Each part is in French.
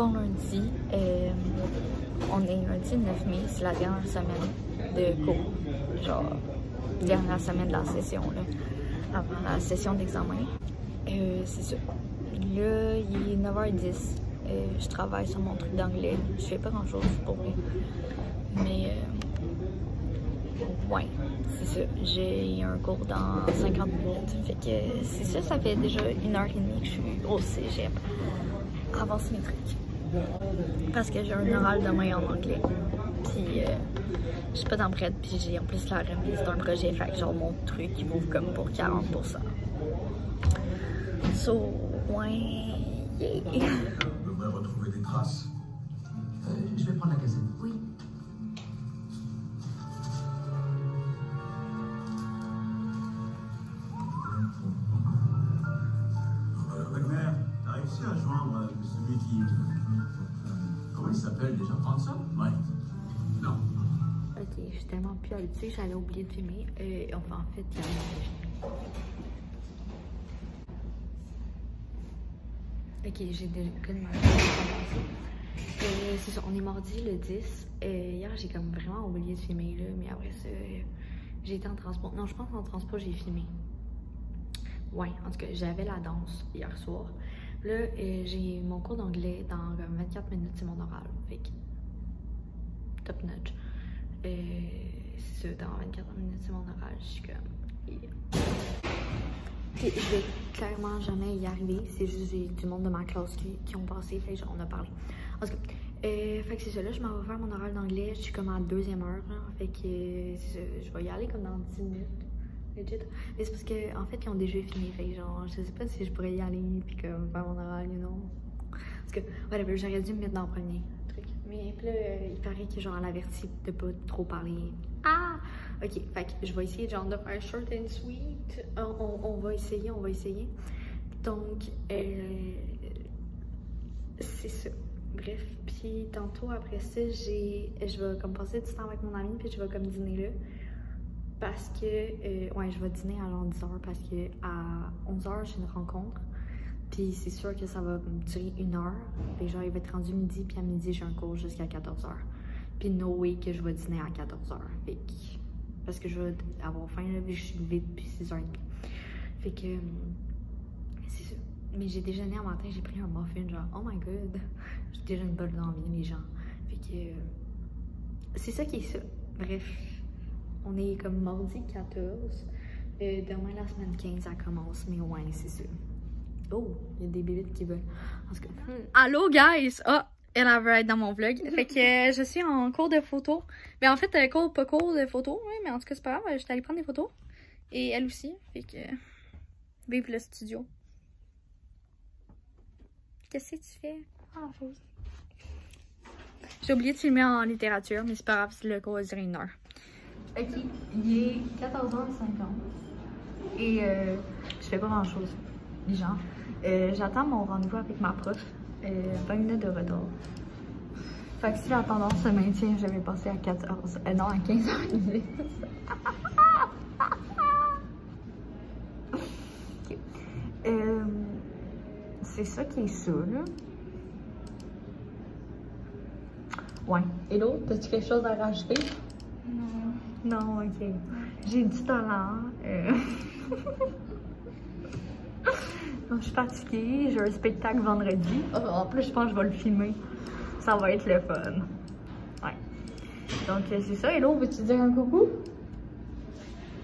bon lundi. On est lundi 9 mai, c'est la dernière semaine de cours. Genre, dernière semaine de la session, là, avant la session d'examen. C'est ça. Là, il est 9h10. Je travaille sur mon truc d'anglais. Je fais pas grand chose pour lui. Mais, ouais, c'est ça. J'ai un cours dans 50 minutes. Fait que c'est ça, ça fait déjà 1h30 que je suis au cégep. Avancer mes trucs. Parce que j'ai un oral demain en anglais. Puis, je suis pas dans prête. Puis, j'ai en plus la remise d'un projet. Fait que genre, mon truc, il vaut comme pour 40%. So, ouais, yeah. On devrait retrouver des traces. Je vais prendre la cassette. Oui. Wagner, t'as réussi à joindre celui qui... comment il s'appelle déjà? Hanson? Ouais. Non. Ok, je suis tellement plus habituée, j'allais oublier de filmer. Enfin, en fait, il y a ok, j'ai déjà connu ma c'est ça, on est mardi le 10. Hier, j'ai comme vraiment oublié de filmer, là, mais après ça, j'ai été en transport. Non, je pense qu'en transport, j'ai filmé. Ouais, en tout cas, j'avais la danse hier soir. Là, j'ai mon cours d'anglais dans comme 24 minutes, c'est mon oral. Fait que, top notch. C'est ça, dans 24 minutes, c'est mon oral. Je suis comme... Je vais clairement jamais y arriver. C'est juste j'ai du monde de ma classe qui ont passé. Fait que on a parlé. En tout cas, fait que c'est ça. Là, je m'en vais faire mon oral d'anglais. Je suis comme à la 2e heure. Là, fait que je vais y aller comme dans 10 minutes. Legit. Mais c'est parce que en fait, ils ont déjà fini. Fait que genre, je sais pas si je pourrais y aller puis comme faire mon oral, you know. Parce que, whatever, j'aurais dû me mettre dans le premier truc. Mais puis là, il paraît que genre, elle avertit de pas trop parler. Ah! Ok, fait que je vais essayer genre de faire short and sweet. On va essayer, on va essayer. Donc, c'est ça. Bref, puis tantôt après ça, je vais comme passer du temps avec mon ami, puis je vais comme dîner là. Parce que, ouais, je vais dîner à genre 10h parce que à 11h, j'ai une rencontre. Puis c'est sûr que ça va durer 1 heure. Puis genre, il va être rendu midi, puis à midi, j'ai un cours jusqu'à 14h. Puis no way que je vais dîner à 14h. Fait que, parce que je vais avoir faim, là, vu que je suis levée depuis 6h30. Fait que, c'est ça. Mais j'ai déjeuné un matin, j'ai pris un muffin, genre, oh my god. J'ai déjà une bonne envie, les gens. Fait que, c'est ça qui est ça. Bref, on est comme mardi 14. Demain, la semaine 15, ça commence. Mais ouais, c'est ça. Oh, il y a des bébites qui veulent. En tout cas. Allô, guys! Ah! Elle veut être dans mon vlog. Fait que je suis en cours de photo. Ben en fait, cours, pas cours de photo, oui, mais en tout cas, c'est pas grave. J'étais allée prendre des photos. Et elle aussi. Fait que. Vive le studio. Qu'est-ce que tu fais? Ah, chose. J'ai oublié de filmer en littérature, mais c'est pas grave, le cours va durer 1 heure. Ok, il est 14h50. Et je fais pas grand chose. Les gens. J'attends mon rendez-vous avec ma prof. 20 minutes de retard. Fait que si la tendance se maintient, je vais passer à 14. Non, à 15h10. Okay. C'est ça qui est ça, là. Ouais. Hello, t'as-tu quelque chose à rajouter? Non. Non, ok. J'ai du talent. Je suis fatiguée, j'ai un spectacle vendredi. En plus, je pense que je vais le filmer. Ça va être le fun. Ouais. Donc, c'est ça. Hello, veux-tu dire un coucou?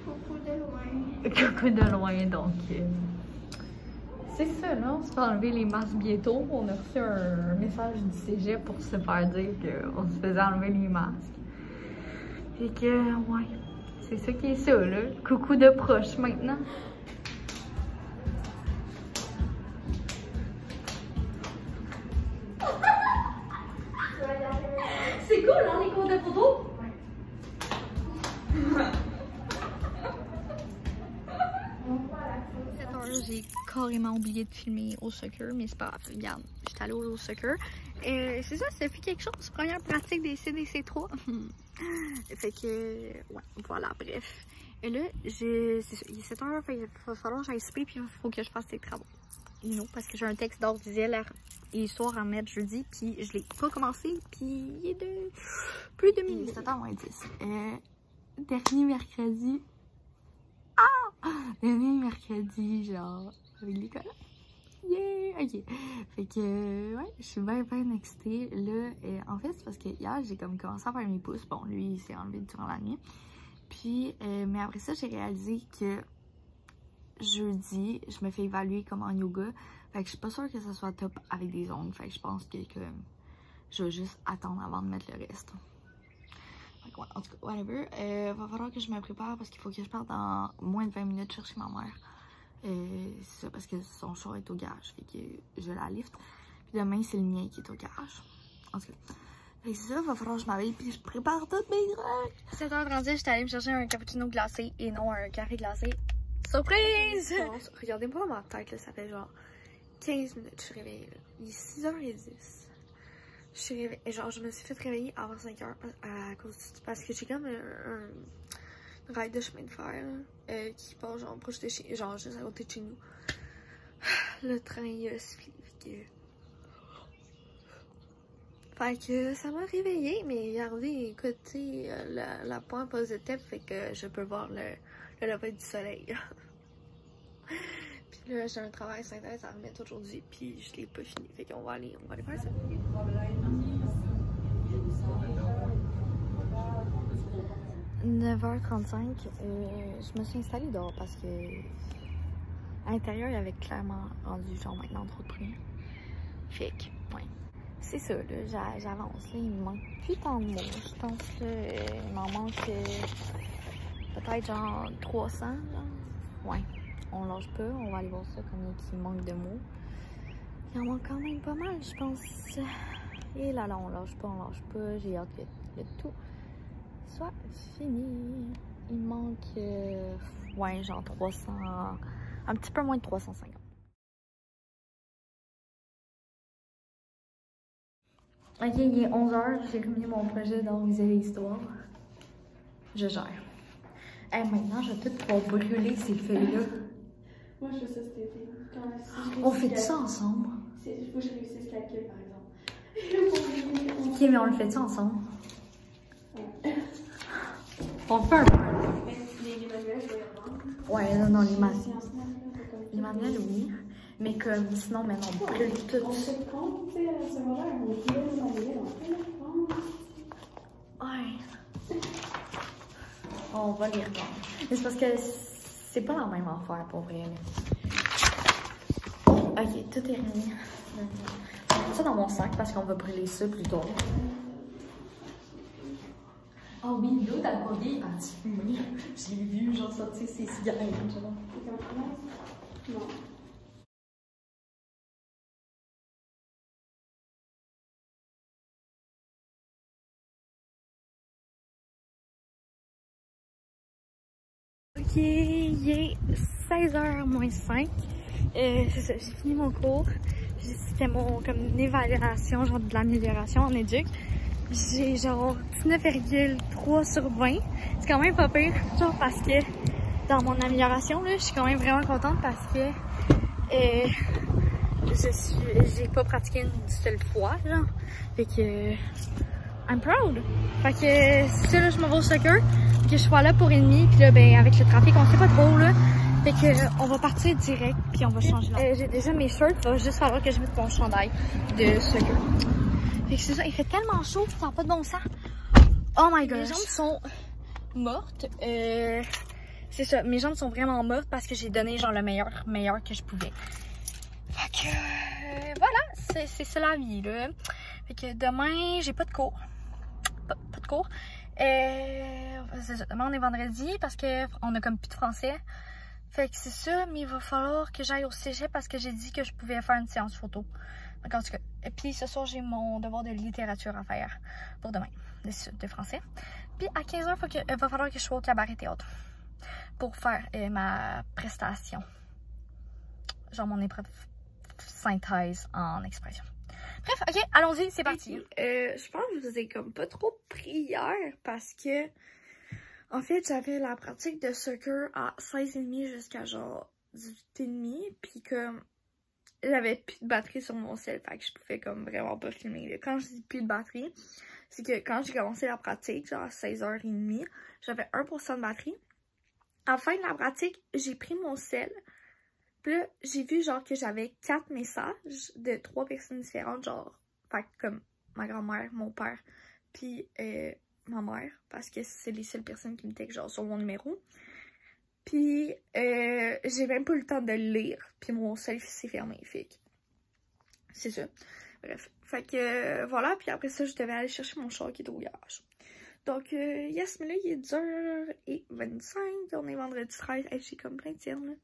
Coucou de loin. Coucou de loin, donc. C'est ça, là. On se fait enlever les masques bientôt. On a reçu un message du cégep pour se faire dire qu'on se faisait enlever les masques. Fait que, ouais. C'est ça qui est ça, là. Coucou de proche maintenant. C'est cool, hein, les cours de photo? Ouais. Cette heure-là, j'ai carrément oublié de filmer au soccer, mais c'est pas grave. Regarde, j'étais allée au soccer. C'est ça, ça fait quelque chose. Première pratique des CDC3. Fait que, ouais, voilà, bref. Et là, il est 7 heures, il va falloir que j'aille souper, puis il faut que je fasse des travaux. Non, parce que j'ai un texte d'ordre visuel histoire à mettre jeudi, puis je l'ai pas commencé, puis il est de plus de minuit. 7h10. Dernier mercredi. Ah! Dernier mercredi, genre, avec l'école. Yeah! Ok. Fait que, ouais, je suis bien excitée. Là, en fait, c'est parce que hier, j'ai comme commencé à faire mes pouces. Bon, lui, il s'est enlevé durant la nuit. Puis, mais après ça, j'ai réalisé que jeudi, je me fais évaluer comme en yoga. Fait que je suis pas sûre que ça soit top avec des ongles. Fait que je pense que je vais juste attendre avant de mettre le reste. Ouais, en tout cas, whatever. Va falloir que je me prépare parce qu'il faut que je parte dans moins de 20 minutes chercher ma mère. C'est ça, parce que son char est au garage. Fait que je la lift. Puis demain, c'est le mien qui est au garage. En tout cas. Fait que c'est ça, va falloir que je m'habille puis je prépare toutes mes trucs. 7h30, j'étais allée me chercher un cappuccino glacé et non un café glacé. Surprise! Regardez-moi dans ma tête, là, ça fait genre 15 minutes que je suis réveillée. Là. Il est 6h10. Je suis réveillée, genre je me suis fait réveiller avant 5h à cause parce que j'ai comme un ride de chemin de fer qui part genre proche de chez, genre juste à côté de chez nous. Le train se file, fait que ça m'a réveillée, mais regardez, écoutez, la pointe positive fait que je peux voir le lever du soleil. Puis là, j'ai un travail synthèse à remettre aujourd'hui, puis je l'ai pas fini. Fait qu'on va aller faire ça. 9h35, je me suis installée dehors parce que à l'intérieur, il y avait clairement rendu genre maintenant trop de bruit. Fait que, ouais. C'est ça, là, j'avance, là, il me manque plus tant de mots, je pense, là, il m'en manque peut-être genre 300, genre. Ouais, on lâche pas, on va aller voir ça comme il manque de mots. Il en manque quand même pas mal, je pense. Et là, on lâche pas, j'ai hâte que tout soit fini. Il manque, ouais, genre 300, un petit peu moins de 350. Ok, il est 11h, j'ai remis mon projet d'organiser l'histoire. Je gère. Maintenant, je vais tout pouvoir brûler ces feuilles-là. Moi, je fais ça cet été. On fait ça ensemble? Il faut que je réussisse ce calcul, par exemple. Ok, mais on le fait ça ensemble? Ouais. On fait un peu. Mais les manuels, je vais les revendre. Ouais, non, les manuels. Les manuels, oui. Mais comme sinon, maintenant, on brûle tout. On se compte, tu sais, à ce moment-là, on écrivait les manuels, on fait le compte. Ouais. On va les revendre. Mais c'est parce que c'est pas la même affaire pour vrai. Ok, tout est remis. Je vais mettre ça dans mon sac parce qu'on va brûler ça plus tard. Oh oui, l'autre à côté est parti fumer. Je l'ai vu, genre sortir ses cigarettes, genre. Non. Ok, il est 16h moins 5. C'est ça, j'ai fini mon cours. C'était comme une évaluation, genre de l'amélioration en éduc. J'ai genre 19,3 sur 20. C'est quand même pas pire, genre parce que dans mon amélioration, là, je suis quand même vraiment contente parce que j'ai pas pratiqué une seule fois, genre. Fait que I'm proud. Fait que c'est ça, là, je m'en vais au soccer. Que je sois là pour 1h30, puis là, ben, avec le trafic, on sait pas trop, là. Fait que, on va partir direct, puis on va changer là. J'ai déjà mes shirts, il va juste falloir que je mette mon chandail de soccer. Fait que c'est ça, il fait tellement chaud, ça n'a pas de bon sens. Oh my god. Mes jambes sont mortes. C'est ça, mes jambes sont vraiment mortes parce que j'ai donné, genre, le meilleur que je pouvais. Fait que, voilà, c'est ça la vie, là. Fait que demain, j'ai pas de cours. Pas de cours. Demain on est vendredi parce qu'on a comme plus de français. Fait que c'est ça, mais il va falloir que j'aille au cégep parce que j'ai dit que je pouvais faire une séance photo. Donc en tout cas, et puis ce soir j'ai mon devoir de littérature à faire pour demain, de français. Puis à 15h, il va falloir que je sois au cabaret théâtre pour faire ma prestation. Genre mon épreuve synthèse en expression. Bref, ok, allons-y, c'est parti. Je pense que je vous ai comme pas trop pris hier parce que, en fait, j'avais la pratique de soccer à 16h30 jusqu'à genre 18h30. Puis comme, j'avais plus de batterie sur mon cell, fait que je pouvais comme vraiment pas filmer. Là. Quand je dis plus de batterie, c'est que quand j'ai commencé la pratique, genre à 16h30, j'avais 1% de batterie. À la fin de la pratique, j'ai pris mon cell. Puis là, j'ai vu genre que j'avais 4 messages de 3 personnes différentes, genre, fait que comme ma grand-mère, mon père, puis ma mère, parce que c'est les seules personnes qui me textent genre sur mon numéro. Puis j'ai même pas eu le temps de le lire, puis mon cell s'est fermé, fait que c'est ça. Bref, fait que voilà, puis après ça, je devais aller chercher mon char qui est au garage. Donc, yes, mais là, il est 10h25, on est vendredi 13, hey, j'ai comme plein de cernes, là.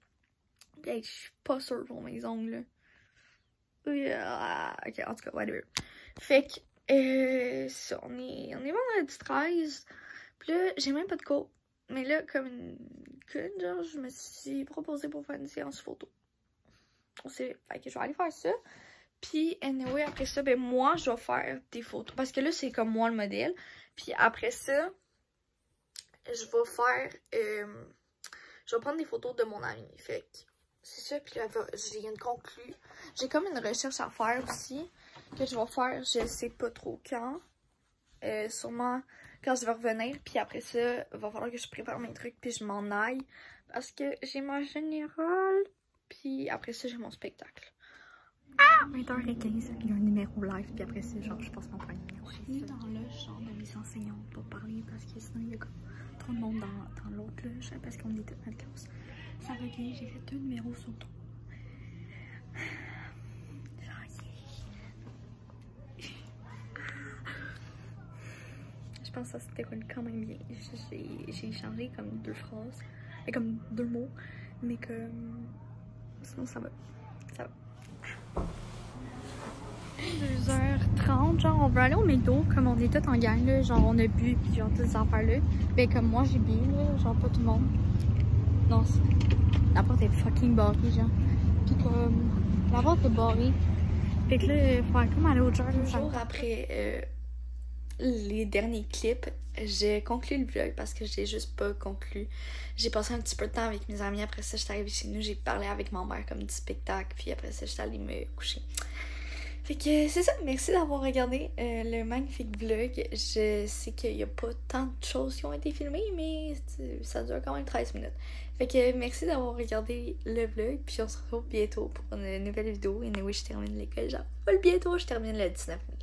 Hey, je suis pas sûre pour mes ongles, là. Ok, en tout cas, whatever. Fait que, ça, on est vendredi 13, puis là, j'ai même pas de cours. Mais là, comme une conne, genre, je me suis proposée pour faire une séance photo. Fait que je vais aller faire ça. Puis, anyway, après ça, ben moi, je vais faire des photos. Parce que là, c'est comme moi le modèle. Puis après ça, je vais faire... je vais prendre des photos de mon ami. Fait que c'est ça. Puis là, je viens de conclure. J'ai comme une recherche à faire aussi. Que je vais faire, je sais pas trop quand. Sûrement quand je vais revenir. Puis après ça, il va falloir que je prépare mes trucs. Puis je m'en aille. Parce que j'ai ma générale. Puis après ça, j'ai mon spectacle. Ah! 20h15, il y a un numéro live, puis après c'est genre, je passe mon point de numéro. Je suis dans le genre de mes enseignants pour parler parce que sinon il y a comme trop de monde dans l'autre loge parce qu'on est toute notre classe. Ça va bien, j'ai fait 2 numéros sur 3. Je pense que ça se déroule quand même bien. J'ai changé comme 2 phrases, mais comme 2 mots, mais comme sinon ça va. Ça va. 2h30, genre on veut aller au McDo, comme on est tous en gang là, genre on a bu pis genre toutes ces affaires là. Ben comme moi j'ai bu là, genre pas tout le monde. Non, la porte est fucking barrée genre. Pis comme la porte est barrée. Fait que là, il faudrait comme aller au genre. Un jour après les derniers clips, j'ai conclu le vlog parce que j'ai juste pas conclu. J'ai passé un petit peu de temps avec mes amis, après ça j'étais arrivée chez nous, j'ai parlé avec ma mère comme du spectacle, puis après ça j'étais allée me coucher. Fait que c'est ça, merci d'avoir regardé le magnifique vlog. Je sais qu'il n'y a pas tant de choses qui ont été filmées, mais ça dure quand même 13 minutes. Fait que merci d'avoir regardé le vlog, puis on se retrouve bientôt pour une nouvelle vidéo. Et oui, je termine l'école, genre bientôt, je termine le 19 mai.